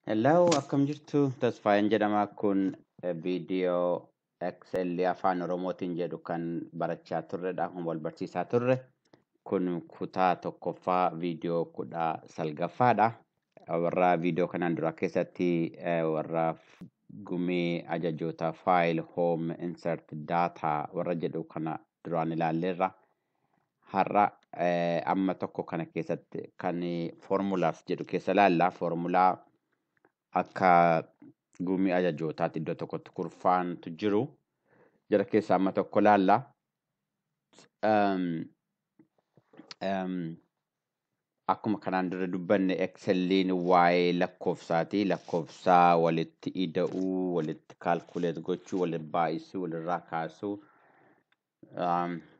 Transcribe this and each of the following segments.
Hello, akkam jirtu tasfaayeen jedhama kun viidiyoo Eksellii Afaan Oromootiin jedhu kan barachaa turredha. Kun wal barsiisaa turre. Kun kutaa tokkoffaa viidiyoo 19ffaadha. Warra viidiyoo kanaan dura keessatti warra gumii ajajoota faayil home insert data warra jedhu kana duraan ilaalleerra. Har'a amma tokko kana keessatti kan foormulaas jedhu keessa ilaalla. Foormulaa akka gumii ajajootaatti iddoo tokkotti kurfaantu jiru. Jara keessaa amma tokko ilaalla. Akkuma kanaan dura dubbanne Excelliin waa'ee lakkoofsaati. Lakkoofsaa walitti ida'uu, walitti kaalkuleet gochuu, walitti baay'isuu, walirraa kaasuu,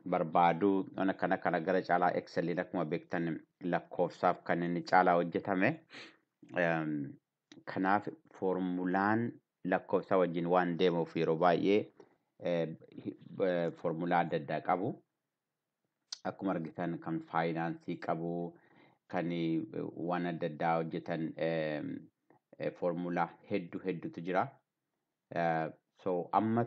barbaaduu kana gara caalaa Excelliin akkuma beektan lakkoofsaaf kan inni caalaa hojjetame. Kanaaf foormulaan lakkoofsa wajjin waan deemuuf yeroo baay'ee foormulaa adda addaa qabu. Akkuma argitan kan faayinaansii qabu, kan waan adda addaa hojjetan foormulaa hedduutu jira. So amma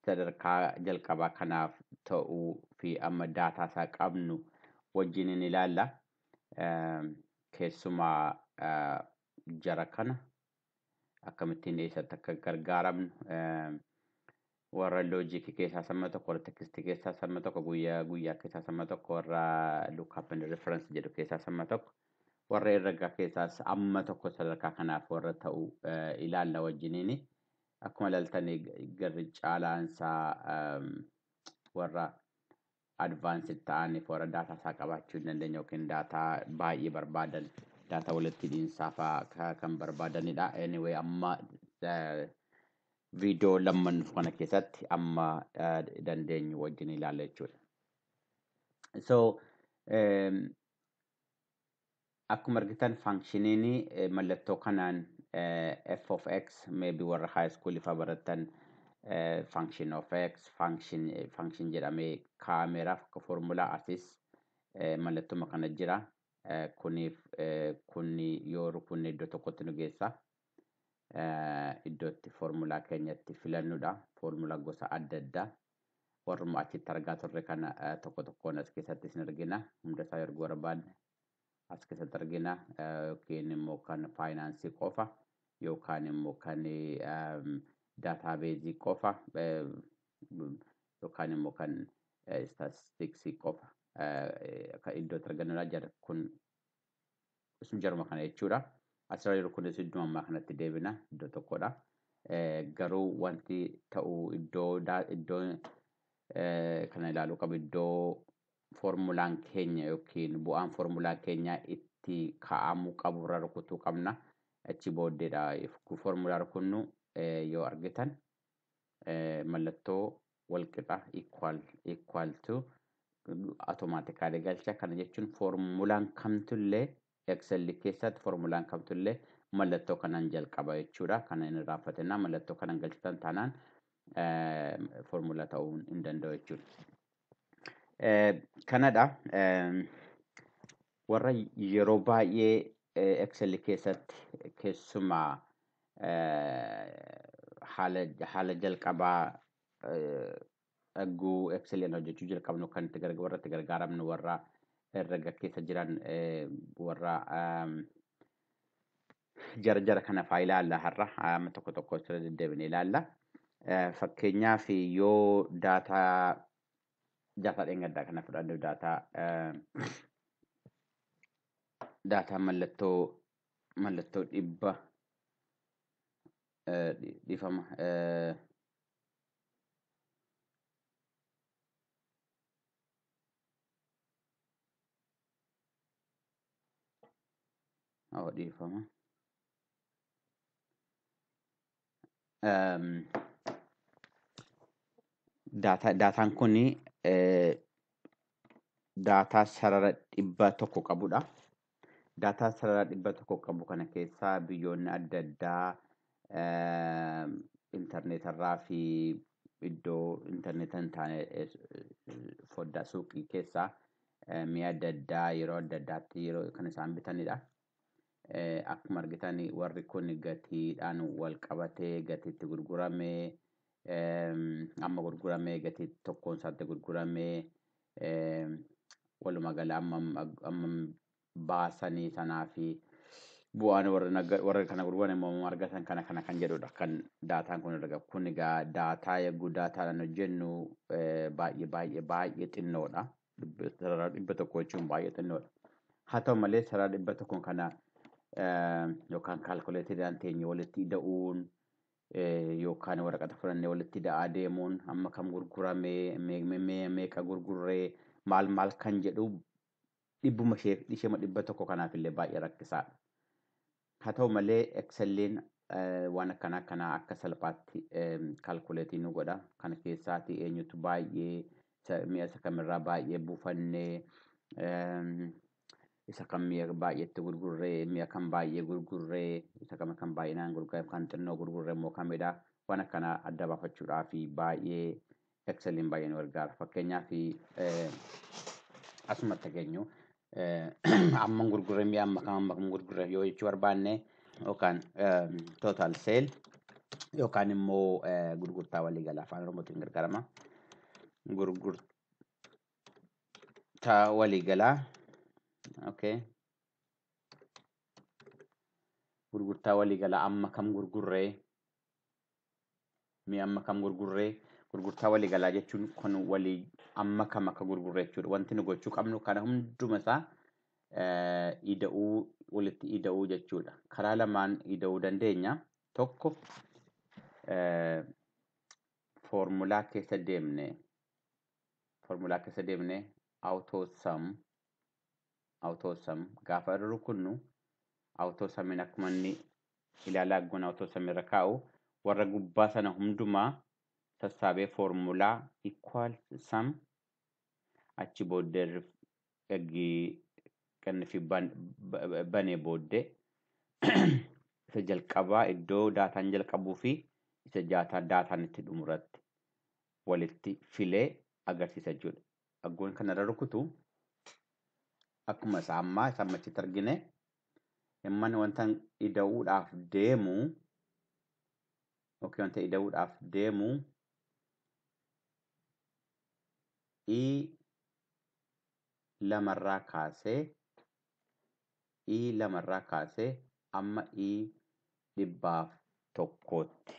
sadarkaa jalqabaa kanaaf ta'uu fi amma daataa isaa qabnu wajjin in ilaalla. Keessumaa jara kana akkamittiin eessatti akka gargaaramnu warra loojikii keessaa samma tokko, warra tekstii keessaa samma tokko, guyyaa keessaa samma tokko, warra lookup and reference jedhu keessaa samma tokko, warra herregaa keessaas amma tokko sadarkaa kanaaf warra ta'u ilaalla wajjiniini. Akkuma ilaaltanii garri caalaansaa warra advaansii ta'aniif warra daataa isaa qabaachuu hin dandeenye yookiin daataa baay'ee barbaadan, daataa walitti hidhiinsaafaa kan barbaadanidha. Anyway, amma viidiyoo lamman kana keessatti amma dandeenyu wajjin ilaalla jechuudha. So akkuma argitan faankshiniin mallattoo kanaan f of x maybe warra high school ifa baratan function of x function jedhamee kaameraaf akka foormulaa asis mallattoo kana jira. Kuniif kunni yoo rukunne iddoo tokkotti nu geessa. Iddootti foormulaa keenyatti filannudha. Foormulaa gosa adda addaa warruma achitti argaa turre kana tokko tokkoon as keessatti isin argina. Hunda isaa erguu barbaadne as keessatti argina. Yookiin immoo kan faayinaansii qofa yookaan immoo kan daataabeezii qofa yookaan immoo kan istaatistiksii qofa kan iddootti argannudha. Jara kun isin jaruma kana jechuudha. Asirra jiru kunis iddoo ammaa kanatti deebina iddoo tokkodha. Garuu wanti ta'u iddoo kana ilaaluu qabu iddoo foormulaan keenya yookiin bu'aan foormulaa keenya itti kaa'amuu qabu irra rukutuu qabna. Achi booddeedha foormulaa rukunnu yoo argitan mallattoo walqixa equal to automaatikaalii galcha. Kana jechuun foormulaan kamtullee Eksellii keessatti foormulaan kamtullee mallattoo kanaan jalqaba jechuudha. Kana hin irraanfatinaa mallattoo kanaan galchitan taanaan foormulaa ta'uu hin danda'u jechuudha. Kanadha. Warra yeroo baay'ee Eksellii keessatti keessumaa haala jalqabaa dhagguu Eksselliin hojjechuu jalqabnu kan warra itti gargaaramnu warra herrega keessa jiran warra jara kana faa ilaalla har'a. Amma tokko sirra deddeebine ilaalla. Fakkeenyaaf yoo daataa dheengaddaa kana fudhannu daataa mallattoo dhibba dhiifama. Dhiifama. Daataan kun daataa sarara dhibba tokko qabudha. Daataa sarara dhibba tokko qabu kana keessaa biyyoonni adda addaa intarneetarraa fi iddoo intarneeta hin taane foddaa suuqii keessaa mi'a adda addaa yeroo adda addaatti yeroo kan isaan bitanidha. akkuma argitanii warri kun gatiidhaan wal qabatee gatiitti gurguramee amma gurguramee gatii tokkoon isaatti gurguramee walumaa gala amma baasanii sanaa fi bu'aan warra kana gurguran immoo argatan kana kan jedhudha kan daataan kun irra gahu. Kun egaa daataa eeguu daataadhaan hojjennu baay'ee xinnoodha. Sarara 100 jechuun baay'ee xinnoodha. Haa ta'u malee sarara 100 kana yookaan kaalkuleetidhaan teenye walitti ida'uun yookaan waraqata fudhannee walitti ida'aa deemuun amma kam gurguramee meeqa gurgurree maal kan jedhu dhibbuma ishee 100 kanaaf illee baay'ee rakkisaadha. Haa ta'u malee Excelliin waan akkanaa akka salphaatti kaalkuleetii nu godha. Kana keessaati eenyutu baay'ee mi'a isa kamirraa baay'ee buufannee isa kan mi'a baay'eetti gurgurree mi'a kan baay'ee gurgurree isa kan baay'inaan gurgurree kan xinnoo gurgurree immoo kamidha. Waan akkanaa adda baafachuudhaaf baay'ee Excelliin baay'ee nu gargaara. Fakkeenyaaf asumatti geenyu amma gurgurree mi'a amma gurgurree yoo jechuu barbaanne yookaan total sale yookaan immoo gurgurtaa waliigalaa afaan Oromootiin gargaarama. Gurgurtaa waliigalaa gurgurtaa waliigalaa amma kam gurgurree mi'a amma kam gurgurree gurgurtaa waliigalaa jechuun kun walii amma kam akka gurgurree jechuudha. Wanti nu gochuu qabnu kana hunduma isaa walitti ida'uu jechuudha. Karaa lamaan ida'uu dandeenya. Tokko foormulaa keessa deemnee autosum gaafa irra rukunnu autosumiin akkuma inni ilaalaa guna autosum irra kaa'u warra gubbaa sana hundumaa sassaabee foormulaa equal sum achi booddee kan fi banee booddee isa jalqabaa iddoo daataan jalqabuu fi isa daataan itti dhumurratti walitti filee agarsiisa jechuudha. Aggoon kanarra rukutu akkuma isaa ammaa isa ammachitti argine imman wanta ida'uudhaaf deemu wanta ida'uudhaaf deemu lamarraa kaasee amma 100tti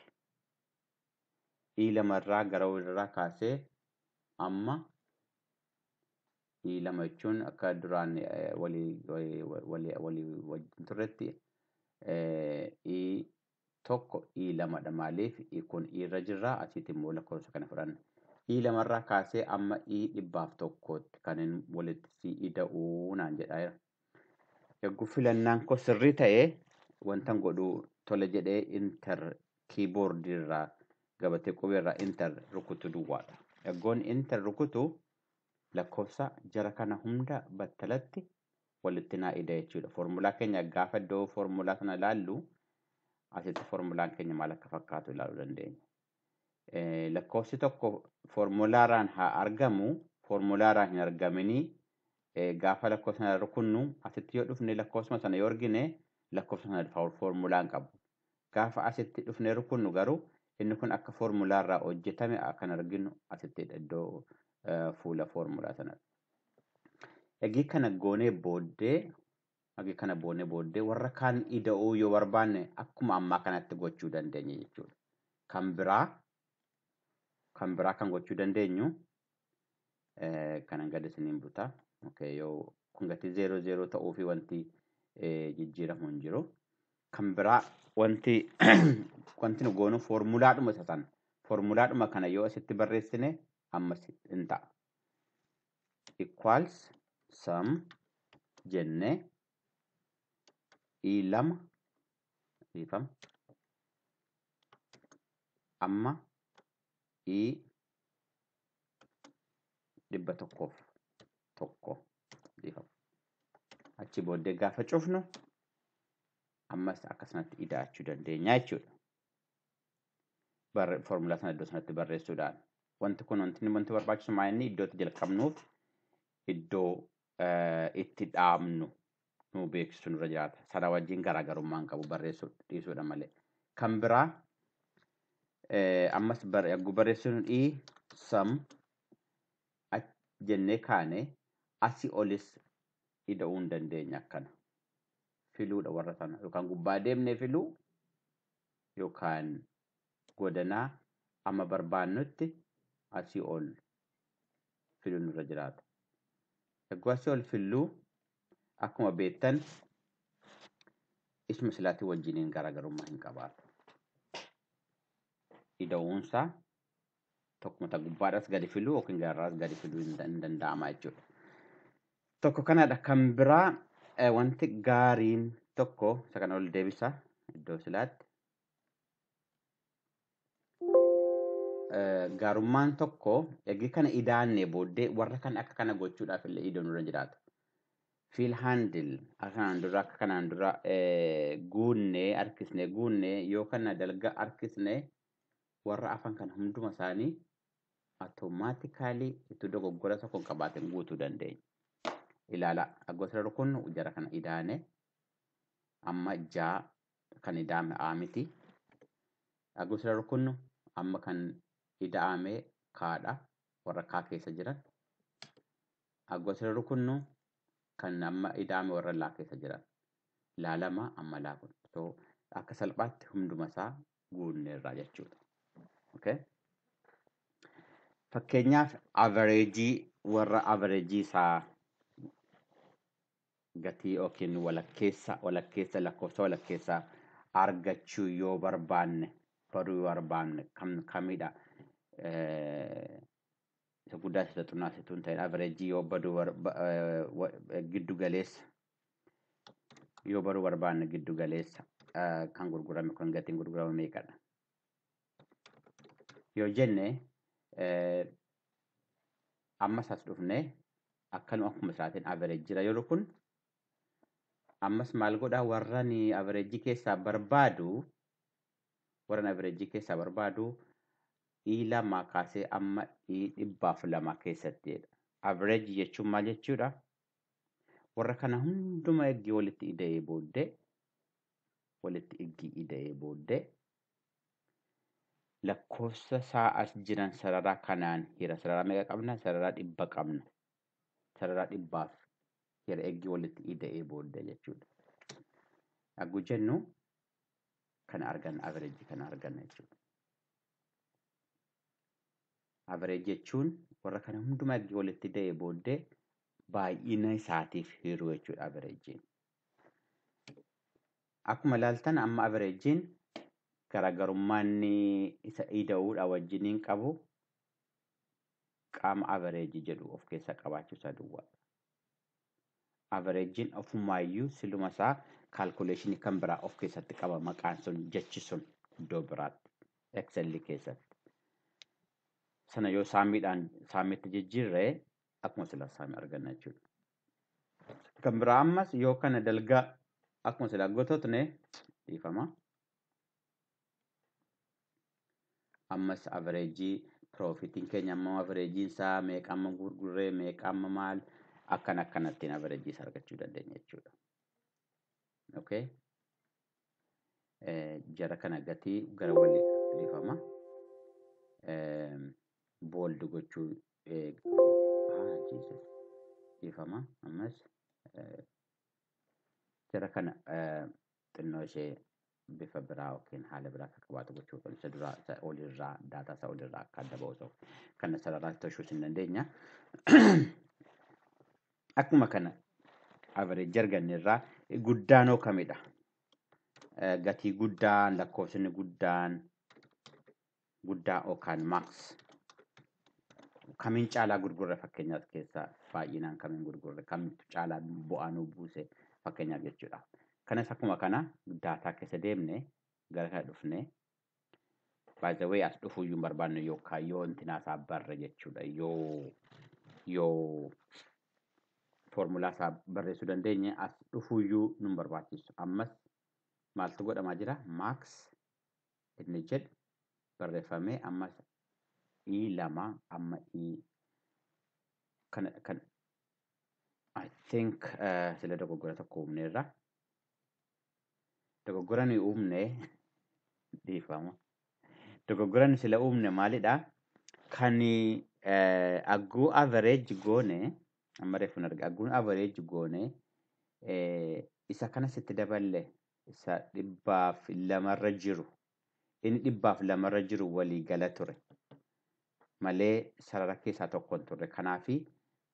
lamarraa gara walirraa kaasee amma 2 jechuun akka duraan walii wajjin turretti 2 maaliif kun irra jirra asitti immoo lakkoofsa kana fudhanna. 2 kaasee amma 100tti kan walitti ida'uu naan jedha. Egaa filannaan koo sirrii ta'ee wantan godhu tole jedhee inter keyboard irraa gabatee qubee irraa inter rukutu duwwaadha. Egoon inter rukutu lakkoofsa jara kana hunda battalatti walitti naa ida jechuudha. Foormulaa keenya gaafa iddoo foormulaa sana ilaallu asitti foormulaan keenya maal akka fakkaatu ilaaluu dandeenya. Lakkoofsi tokko foormulaaraan haa argamu, foormulaaraan hin argaminii gaafa lakkoofsa sana rukunnu asitti yoo dhufne lakkoofsuma sana yoo argine lakkoofsa sana foormulaan qabu. Gaafa asitti dhufne rukunnu garuu inni kun akka foormulaarraa hojjetame kan arginu asitti iddoo fuula foormulaa sana. Egaa kana goonee booddee warra kaan ida'uu yoo barbaanne akkuma ammaa kanatti gochuu dandeenya jechuudha. Kan biraa kan gochuu dandeenyu kanan gadi isiniin butaa. Yoo kun gatii 00 ta'uu fi wanti jijjiiramu hin jiru. Kan biraa wanti nu goonu foormulaadhuma isa sana. Foormulaadhuma kana yoo asitti barreessine ammas hin ta'a. Equals sum jennee E2 amma E100 achi booddee gaafa cufnu ammas akkasumatti ida'achuu dandeenya jechuudha. Foormulaa sana iddoo sanatti barreessuudhaan. Wanti barbaachisu maal inni iddootti jalqabnuuf iddoo itti dhaabnu nu beeksisu nurra jiraata. Sana wajjin garaagarummaan qabu barreessuu dhiisuudha malee. Kan biraa ammas barreessuun some jennee kaane asii olis ida'uu hin dandeenya akkana. Filuudha warra sana yookaan gubbaa deemnee filuu yookaan godanaa amma barbaannutti asii ol filuun nurra jiraata. Egaa asii ol filuu akkuma beektan isma silaatii wajjiniin garaagarummaa hin qabaatu. Ida'uunsaa tokkumata gubbaadhaas gadi filuu yookiin gararraas gadi filuu hin danda'ama jechuudha. Tokko kanadha. Kan biraa wanti gaariin tokko isa kana ol deebisa iddoo silaatti. Gaarummaan tokko eegi kana idaannee booddee warra kan akka kana gochuudhaaf illee iddoon nurra jiraata. Fiil haandil akka kanaan dura guunnee harkisnee guunnee yoo kana dalga harkisnee warra afaan kan hunduma isaanii automaatikaalii itti dogoggora tokko qabaatiin guutuu dandeenya. Ilaala gosa kun jara kana idaane amma jaa kan idaame miti. Gosa kun amma kan ida'amee kaadha warra kaa keessa jiran. Gosa kun kan amma ida'ame warra laa keessa jiran. Laalama amma laa kun. So akka salphaatti hunduma isaa guunneerraa jechuudha. Okay. Fakkeenyaaf averejii warra averejii isaa gatii yookiin walakkeessa lakkoofsa walakkeessaa argachuu yoo barbaanne baruu yoo barbaanne kamidha isa guddaa isa xinnaa situun ta'in averejii yoo baduu giddu galeessa yoo baruu barbaanne giddu galeessa kan gurgurame kan gatiin gurgurame meeqadha yoo jenne ammas as dhufne akkanuma akkuma isaatiin averejii jira yeroo kun ammas maal godhaa warran averejii keessaa barbaadu warran averejii keessaa barbaadu lama kaasee amma 200 keessattiidha. Averejii jechuun maal jechuudha? Warra kana hunduma eegii walitti ida'ee booddee lakkoofsa isaa as jiran sararaa kanaan hira sararaa meeqa qabna? Sararaa 100 qabna. Sararaa 100 hira eegii walitti ida'ee booddee jechuudha. Akkuma jennu kana arganna averejii kana arganna jechuudha. Averejii jechuun warra kana hundumaa eegii walitti ida'ee booddee baay'ina isaatiif hiruu jechuudha averejiin. Akkuma ilaaltan amma averejiin garaagarummaan isa ida'uudha wajjiniin qabu qaama averejii jedhu of keessaa qabaachuu isaa duwwaadha. Averejiin ofumaayyuu siluma isaa kaalkuleeshinii kan biraa of keessatti qaba maqaan sun jechi sun iddoo biraatti Eksellii keessatti. Sana yoo saamiitti jijjiirree akkuma sila saamii arganna jechuudha. Kan biraa ammas yoo kana dalgaa akkuma sila goototne dhiifama. Ammas averejii piroofitiin keenya amma averejiin isaa meeqa amma gurgurree meeqa amma maal akkanattiin averejii argachuu dandeenya jechuudha. Okay. Jara kana gatii gara walii dhiifama. Bold gochuu dhiifama ammas jara kana xinnoo ishee bifa biraa yookiin haala biraa akka qabaatu gochuu isa duraa isa olirraa daataa isaa olirraa akka adda ba'u kana sararaatti tolchuu hin dandeenya. Akkuma kana averejii arganneerraa guddaanoo kamidha? Gatii guddaan lakkoofsonni guddaa yookaan max kamiin caalaa gurgurre fakkeenyaaf keessaa baay'inaan kamiin gurgurre kamitti caalaa bu'aa nuu buuse fakkeenyaaf jechuudha. Kanas akkuma kana daataa keessa deemne gara kana dhufne by the way as dhufuuyyuu hin barbaanne yookaan yoo intinaasaa barre jechuudha yoo foormulaa isaa barreessuu dandeenye as dhufuuyyuu nu hin barbaachisu. Ammas maaltu godhamaa jira? Max inni jedhu barreeffamee ammas E2 amma E I think sila dogoggora tokko uumneerra. Dogoggora nuyi uumne dhiifama. Dogoggora nuyi sila uumne maalidha? Kan agguu average goone amma reefun arga agguun average goone isa kanas itti daballe isa 200 jiru. Inni 200 jiru walii gala ture. Malee sarara keessaa tokko hin turre. Kanaafi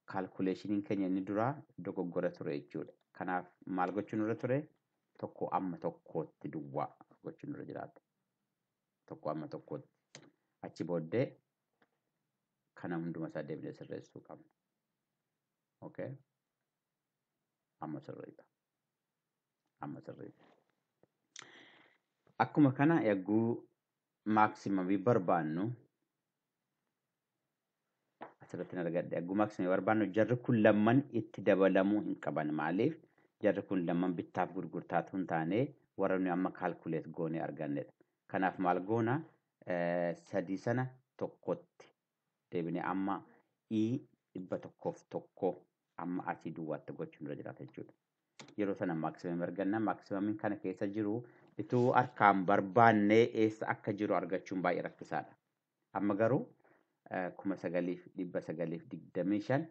calculationin keenya inni duraa dogoggora ture jechuudha. Kanaaf maal gochuun irra ture? Tokko amma tokkotti duwwaa gochuun irra jiraata. Tokko amma tokkotti. Achi booddee kana hunduma isaa deebinee sirreessuu qabna. Okay? Amma sirriidha. Amma sirriidha. Akkuma kana yagguu maximumii barbaannu asirratti argadde yagguu maximumii barbaannu jarri kun lamman itti dabalamuu hin qaban. Maaliif? Jarri kun lamman bittaaf gurgurtaatu hin taane warra nuyi amma calculate goonee argannedha. Kanaaf maal goona? Sadii sana tokkotti deebinee amma $100 amma asii duwwaatti gochuun irra jiraata jechuudha. Yeroo sana maximum arganna. Maximumiin kana keessa jiru ituu harkaan barbaannee eessa akka jiru argachuun baay'ee rakkisaadha. Amma garuu 9,925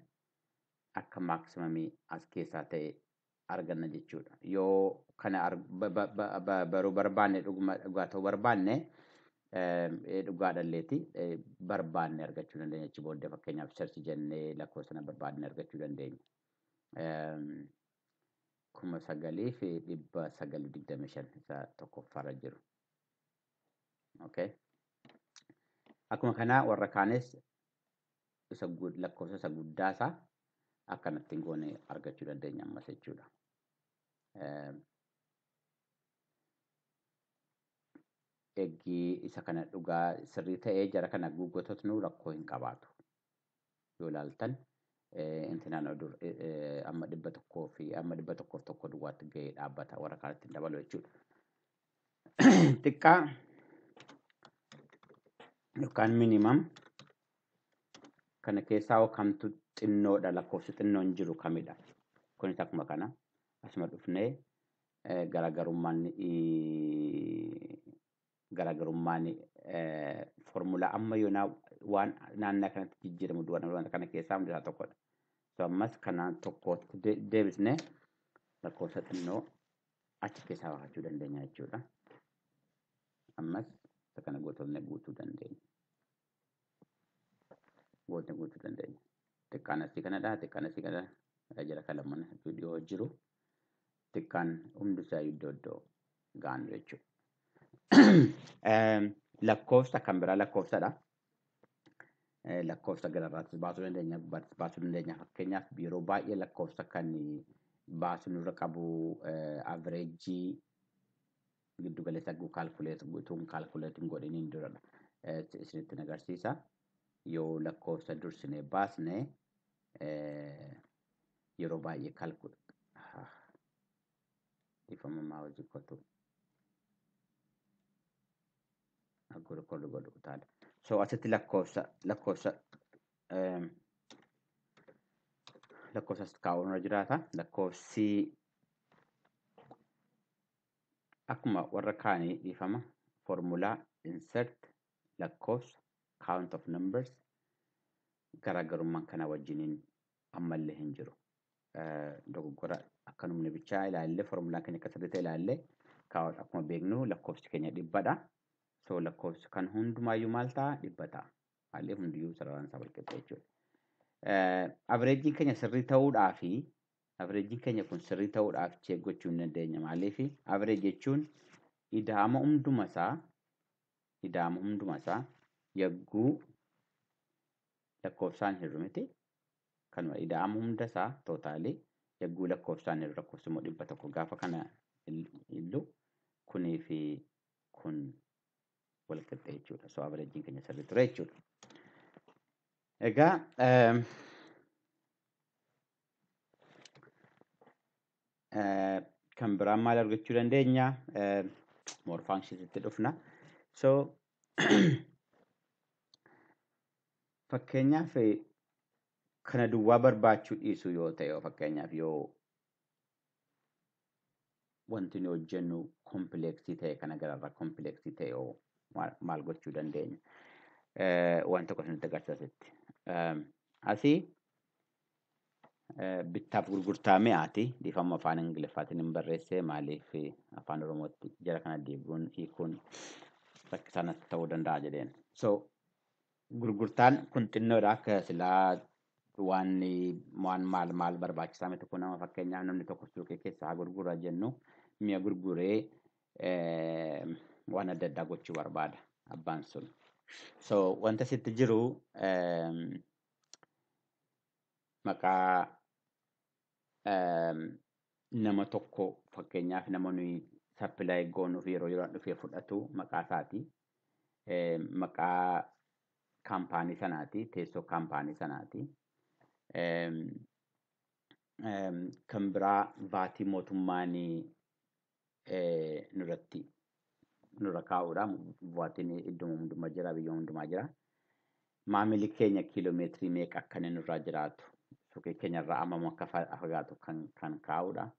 akka maximumii as keessaa ta'e arganna jechuudha. Yoo kana baruu barbaanne dhugaa ta'uu barbaanne dhugaa dhalleeti barbaanne argachuu dandeenya. Achi booddee fakkeenyaaf search jennee lakkoofsa sana barbaanne argachuu dandeenya. 9,925 isa tokkoffaarra jiru. Okay. Akkuma kana warra kaanis lakkoofsa isa guddaa isaa akkanatti goone argachuu dandeenya ammas jechuudha. Eggii isa kana dhugaa sirrii ta'ee jara kana guuggototnu rakkoo hin qabaatu. Yoo ilaaltan intinaan amma 100 fi amma 101 duwwaatti gahee dhaabbata warra kanatti hin dabalu jechuudha. Xiqqaa yookaan minimum kana keessaa kamtu xinnoodha lakkoofsi xinnoon jiru kamidha. Kunis akkuma kana asuma dhufnee garaagarummaan foormulaa amma yoonaa waan naannaa kanatti jijjiiramu duwwaa kana keessaa hundi isaa tokkodha. So ammas kanaan tokkotti deebisnee lakkoofsa xinnoo achi keessaa baafachuu dandeenya jechuudha. Ammas isa kana gootonni guutuu dandeenya. Xiqqaan asii kanadha. Xiqqaan asii kana jala kalaman viidiyoo jiru. Xiqqaan hundi isaa iddoo gaanu jechuudha. Lakkoofsa kan biraa lakkoofsadha. Lakkoofsa gararraattis baasuu dandeenya. Fakkeenyaaf yeroo baay'ee lakkoofsa kan baasuu nurra qabu averejii giddu galeessa guutuun kaalkuleetiin godhiniin duradha. Isinitti agarsiisa. Yoo lakkoofsa dursinee baasne yeroo baay'ee ifamamaa hojii qotu. Godhu taala. So asitti lakkoofsa kaa'uun irra jiraata. Lakkoofsi akkuma warra kaanii dhiifama. Foormulaa insert lakkoofsa count of numbers garaagarummaan kana wajjiniin ammallee hin jiru. Dogoggora akkanumni bichaa ilaallee foormulaa keenya akka sirriitti ilaallee kaa'uudha. Akkuma beeknu lakkoofsi keenya 100dha. So lakkoofsi kan hundumaayyuu maal ta'a? 100 ta'a. Haalli hundiyyuu sararaan isaa wal qixxee jechuudha. Averejjiin keenya sirrii ta'uudhaaf check gochuu hin dandeenya. Maaliif average jechuun ida'ama hunduma isaa yagguu lakkoofsaan hir'u miti. Kanuma ida'ama hunda isaa tootaalii yagguu lakkoofsaan hir'u lakkoofsi immoo 100 gaafa kana illu kunii fi kun wal qixxee jechuudha. So averejjiin keenya sirrii ture jechuudha. Egaa kan biraan maal argachuu dandeenya? More functions itti dhufna. So fakkeenyaaf kana duwwaa barbaachuu dhiisuu yoo ta'e fakkeenyaaf yoo wanti nu hojjennu kompleksii ta'e kana gararraa kompleksii ta'e maal gochuu dandeenya wanta tokko nutti agarsiisutti. Asii bittaaf gurgurtaa mi'aati dhiifama afaan Ingiliffaatiin hin barreesse maaliif afaan Oromootti jara kana deebi'uun hiikuun rakkisaa natti ta'uu danda'a jedheen. So gurgurtaan kun xinnoodha akka silaa waan maal barbaachisaa miti kun nama fakkeenyaaf namni tokko suuqii keessaa gurgura jennu mi'a gurguree waan adda addaa gochuu barbaada abbaan sun. So wanta sitti jiru maqaa nama tokko fakkeenyaaf namoonni sappilaay goonuuf yeroo dhufee fudhatu maqaa isaati. Maqaa kaampaanii sanaati, teessoo kaampaanii sanaati. Kan biraa baatii mootummaan nurra kaa'uudha. Baatiin iddoo hundumaa jira, biyya hundumaa jira. Maamilli keenya kiiloomeetirii meeqa akka inni nurraa jiraatu, suuqii keenyarraa hammam akka fagaatu kan kaa'uudha.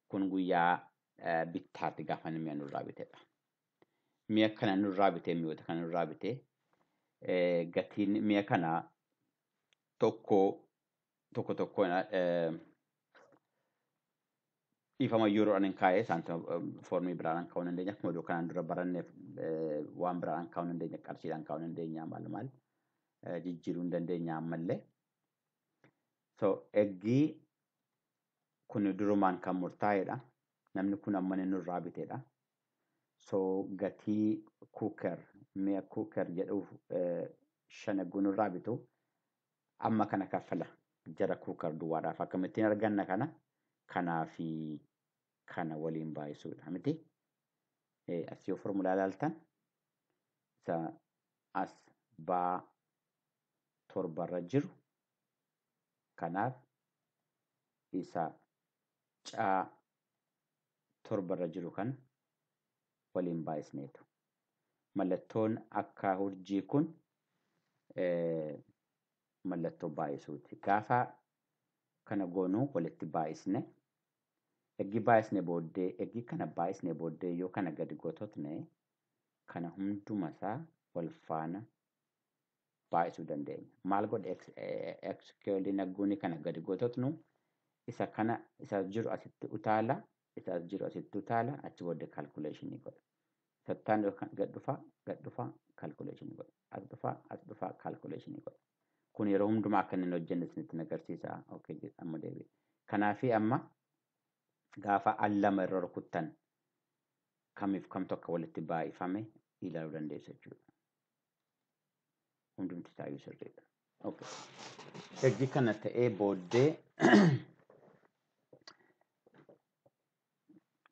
Kun guyyaa bittaatti gaafa mi'a nurraa bitedha. Mi'a kana nurraa bitee mi'oota kana nurraa bitee gatiin mi'a kana tokko dhiifama yeroodhaan hin kaa'ee saantima foormii biraadhaan kaa'uu dandeenya. Akkuma iddoo kanaan dura baranneef waan biraadhaan kaa'uu dandeenya, qarshiidhaan kaa'uu dandeenya, maal jijjiiruu dandeenya ammallee. So eggii kun durumaan kan murtaa'edha. Namni kun amma inni nurraa bitedha. So gatii mi'a kuuker jedhuuf 5 nurraa bitu amma kana kaffala jara kuuker duwwaadhaaf akkamittiin arganna kanaa fi kana waliin baay'isuudha miti. As yoo foormulaa ilaaltan isa as baa 7 jiru kanaaf isa caa 7 jiru kan waliin baay'isneetu. Mallattoon akka urjii kun mallattoo baay'isuuti. Gaafa kana goonuu walitti baay'isne eggii kana baay'isne booddee yoo kana gadi goototne kana hundumasaa wal faana baay'isuu dandeenya. Maal godhe Eksellii nagguuni kana gadi goototnu isa jiru asitti utaala, isa as jiru asitti utaala, achi booddee kaalkuleeshinii godha. Sattaan gad dhufaa kaalkuleeshinii godha. As dhufaa kaalkuleeshinii godha. Kun yeroo hundumaa akka inni hojjenne isinitti agarsiisa. Okay, amma deebi'e. Kanaafi amma gaafa al-2 irra rukuttan kamiif kamtu akka walitti baay'ifame ilaaluu dandeessu jechuudha. Hundumti isaayyuu sirriidha. Okay. Eggii kana ta'ee booddee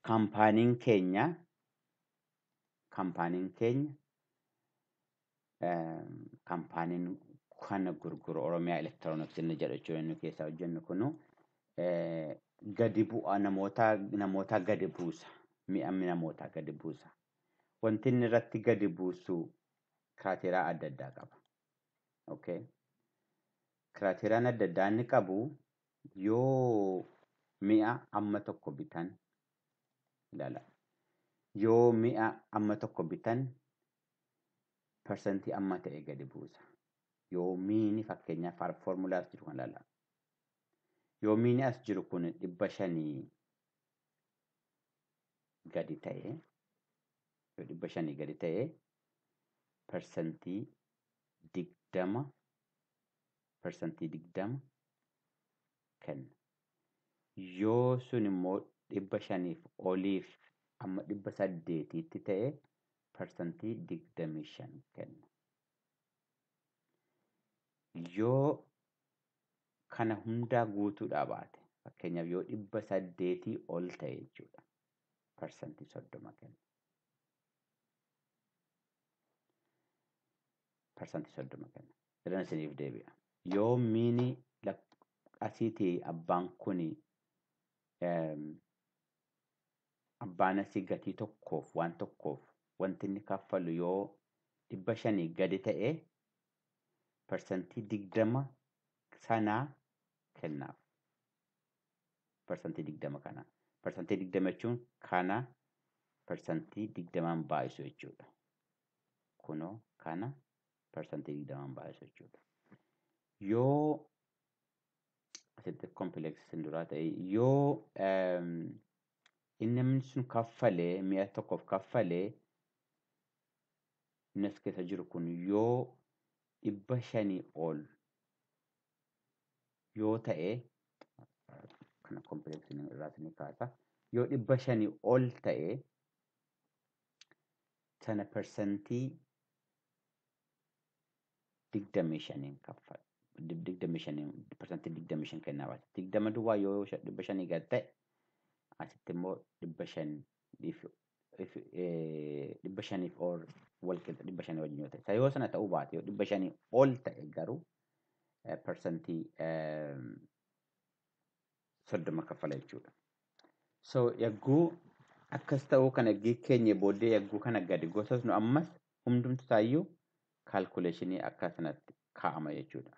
kaampaaniin keenya kaampaaniin kana gurguru Oromiyaa Elektirooniksii inni jedhu jechuudha. Inni keessaa hojjennu kunu gadi bu'aa namoota gadi buusa. Mi'a namoota gadi buusa. Wanti inni irratti gadi buusu kiraateeraa adda addaa qaba. Okay. Kiraateeraan adda addaa inni qabu yoo mi'a amma tokko bitan ilaala. Yoo mi'a amma tokko bitan persentii amma ta'e gadi buusa. Yoo miini fakkeenyaaf foormulaa as jiru kan ilaala. Yoo miini as jiru kun 500 gadi ta'e, yoo 500 gadi ta'e persentii 20 kenna. Yoo sun immoo 500 oliif amma 800tti ta'e persentii 25 kenna. Yoo kana hundaa guutuudhaa baate fakkeenyaaf yoo 800 ol ta'e jechuudha persentii 30 kenna. Persentii 30 kenna. Jedhan isiniif deebi'a. Yoo miini asiitii abbaan kuni abbaan asii gatii tokkoof waan tokkoof wanti inni kaffalu yoo 500 gadi ta'e persentii 20 sanaa kennaaf. Persantii 20 kana. Persantii 20 jechuun kana persantii 20 baay'isu jechuudha. Kunoo kana persantii 20 baay'isu jechuudha. Yoo asitti kompleksiin duraa ta'e yoo inni namni sun kaffalee mi'a tokkoof kaffalee inni as keessa jiru kun yoo 500 ol yoo ta'e kana kompleksiin irraa ni kaasa. Yoo 500 ol ta'e sana persantii 25 kaffala. 25 persantii 25 kennaa. 20 duwwaa yoo 500 gad ta'e asitti immoo 500 ol walqixa 500 wajjin yoo ta'e. Yoo sana ta'uu baate yoo 500 ol ta'e garuu persantii 30 kaffala jechuudha. So yagguu akkas ta'uu kana eggii keenya booddee yagguu kana gadi gosoosnu ammas hundumtu isaayyuu kaalkuleeshinii akka sanatti kaa'ama jechuudha.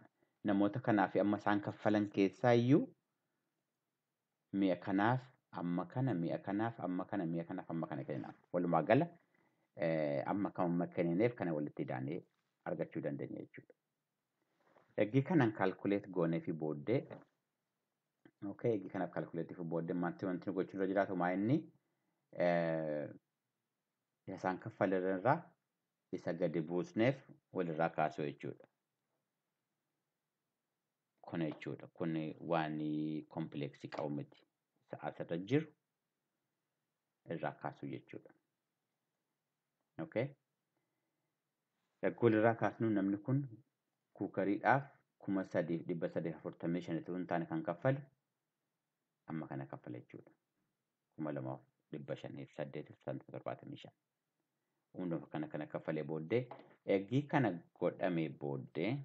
Namoota kanaaf amma isaan kaffalan keessaa iyyuu mi'a kanaaf amma kana mi'a kanaaf amma kana mi'a kanaaf amma kana kennaaf. Walumaa gala amma kan kennineef kana walitti daanee argachuu dandeenya jechuudha. Eggii kanan kaalkuleet goonee fi booddee eggii kanaaf kaalkuleetii fi booddee wanti nu gochuu irra jiraatu maa inni isaan kaffalarraa isa gadi buusneef walirraa kaasuu jechuudha. Kun jechuudha. Kun waan kompleksii qabu miti. Asirra jiru irraa kaasuu jechuudha. Yagguu irraa kaasnu namni kun kuukariidhaaf 3,345 hin taane kan kaffale amma kana kaffala jechuudha. 2,508 hunduma kana kaffalee booddee eggii kana godhamee booddee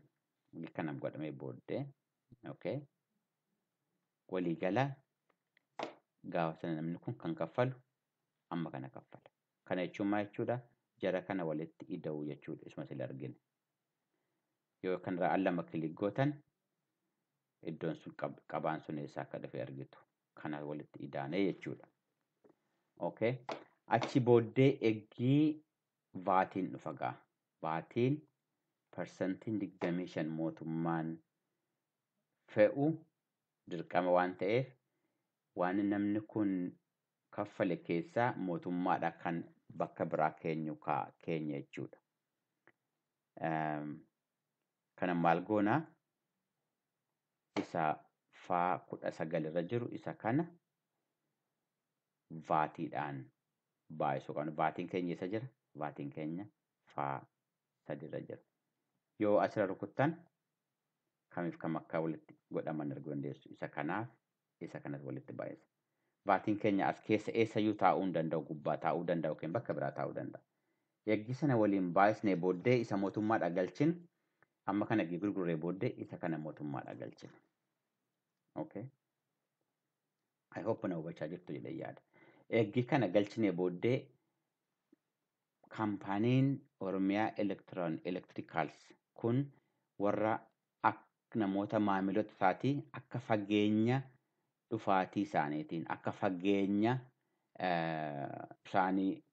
waliigala gaafa sana namni kun kan kaffalu amma kana kaffala. Kana jechuun maal jechuudha? Jara kana walitti ida'uu jechuudha. Isuma sila argine. Yoo kanarraa al lama kilik gootan iddoon sun qabaan sun eessaa akka dhufe argitu. Kana walitti idaanee jechuudha. Achi booddee eggii vaatiin dhufa gaa. Vaatiin persantiin 25 mootummaan fe'u dirqama waan ta'eef waan namni kun kaffale keessaa mootummaadha kan bakka biraa keenya jechuudha. Kana maal goonaa isa faa 19 irra jiru isa kana vaatiidhaan baay'isuu qabna. Vaatiin keenya isa jira. Vaatiin keenya faa 3 irra jira. Yoo asirra rukuttan kamiif kam akka walitti godhaman arguu dandeessu. Isa kanaaf isa kanas walitti baay'isa. Vaatiin keenya as keessa eessayyuu taa'uu hin danda'u. Gubbaa taa'uu danda'u yookiin bakka biraa taa'uu danda'a. Eggii sana waliin baay'isnee booddee isa mootummaadha galchin. Amma kana gurguree booddee isa kana mootummaadha galchin. I hope na hubachaa jirtu jedhee yaada. Eggii kana galchinee booddee kaampaaniin Oromiyaa Elektirikaals kun warra namoota maamilota isaatii akka fageenya dhufaatii isaaniitiin akka fageenya isaanii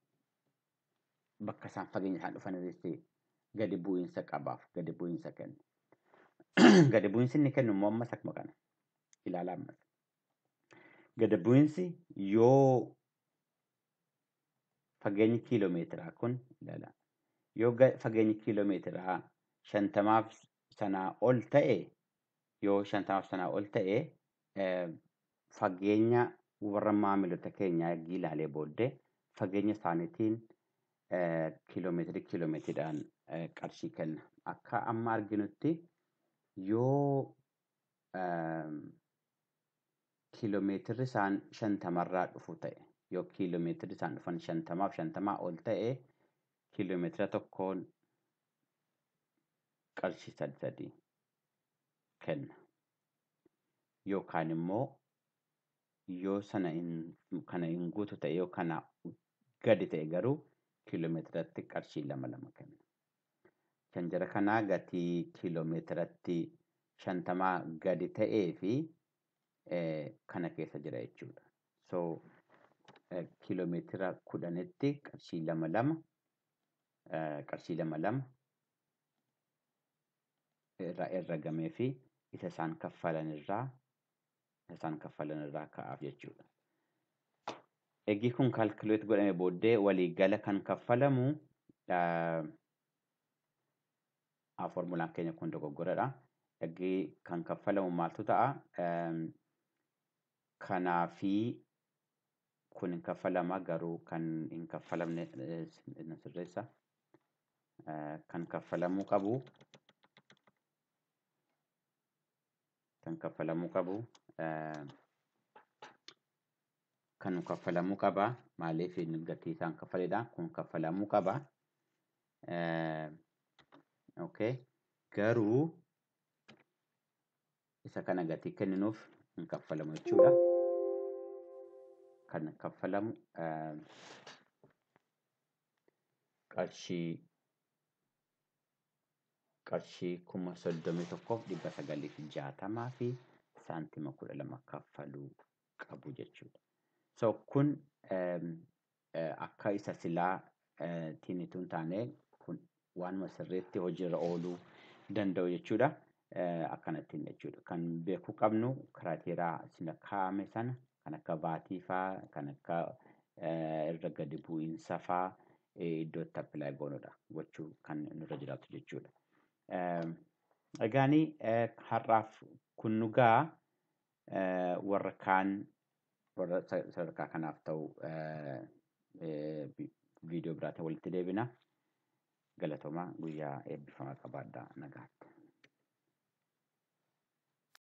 bakka isaan fageenya isaan dhufanitti gadi bu'iinsa qabaaf gadi bu'iinsa kennu. Gadi bu'iinsi inni kennu immoo ammas akkuma kana ilaalaa ammas. Gadi bu'iinsi yoo fageenyi kiiloomeetiraa kun ilaala. Yoo fageenyi kiiloomeetiraa 50 sanaa ol ta'e yoo 50 sanaa ol ta'e fageenya warra maamilota keenyaa eegii ilaalee booddee fageenya isaaniitiin kiiloomeetiriidhaan qarshii kenna. Akka amma arginutti yoo kiiloomeetirri isaan 50 irraa dhufu ta'e yoo kiiloomeetirri isaan dhufan 50 ol ta'e kiiloomeetira tokkoon qarshii 3 kenna. Yookaan immoo yoo sana kana hin guutu ta'e yoo kana gadi ta'e garuu kiiloomeetiratti qarshii 2 kenna. Kan jara kanaa gatii kiiloomeetiratti 50 gadi ta'ee fi kana keessa jira jechuudha. So kiiloomeetira 10tti qarshii 2 qarshii 2 irraa herregamee fi isa isaan kaffalan irraa ka'aaf jechuudha. Eegii kun kaalkuleet godhame booddee waliigala kan kaffalamu foormulaan keenya kun dogoggoradha. Eegii kan kaffalamu maaltu ta'a? Kanaafi kun hin kaffalama garuu kan hin kaffalamne na sirreessa. Kan kaffalamuu qaba maaliif gatii isaan kaffaledha. Kun kaffalamuu qaba. Okay. Garuu isa kana gatii kenninuuf hin kaffalamu jechuudha. Kan kaffalamu qarshii 31,960 fi saantima 12 kaffaluu qabu jechuudha. So kun akka isa silaa tiinituun taane kun waan sirriitti hojiirra ooluu danda'u jechuudha. Akkanattiin jechuudha. Kan beekuu qabnu kiraateeraa sila kaa'ame sana kan akka baatii fa'aa, kan akka irra gadi bu'iinsa fa'aa iddootti appilaayi goonudha gochuu kan nurra jiraatu jechuudha. Egaanii har'aaf kun nugaa warra sadarkaa kanaaf ta'u viidiyoo biraatiin walitti deebina. Galatoomaa guyyaa eebbifamaa qabaadhaa nagaatti.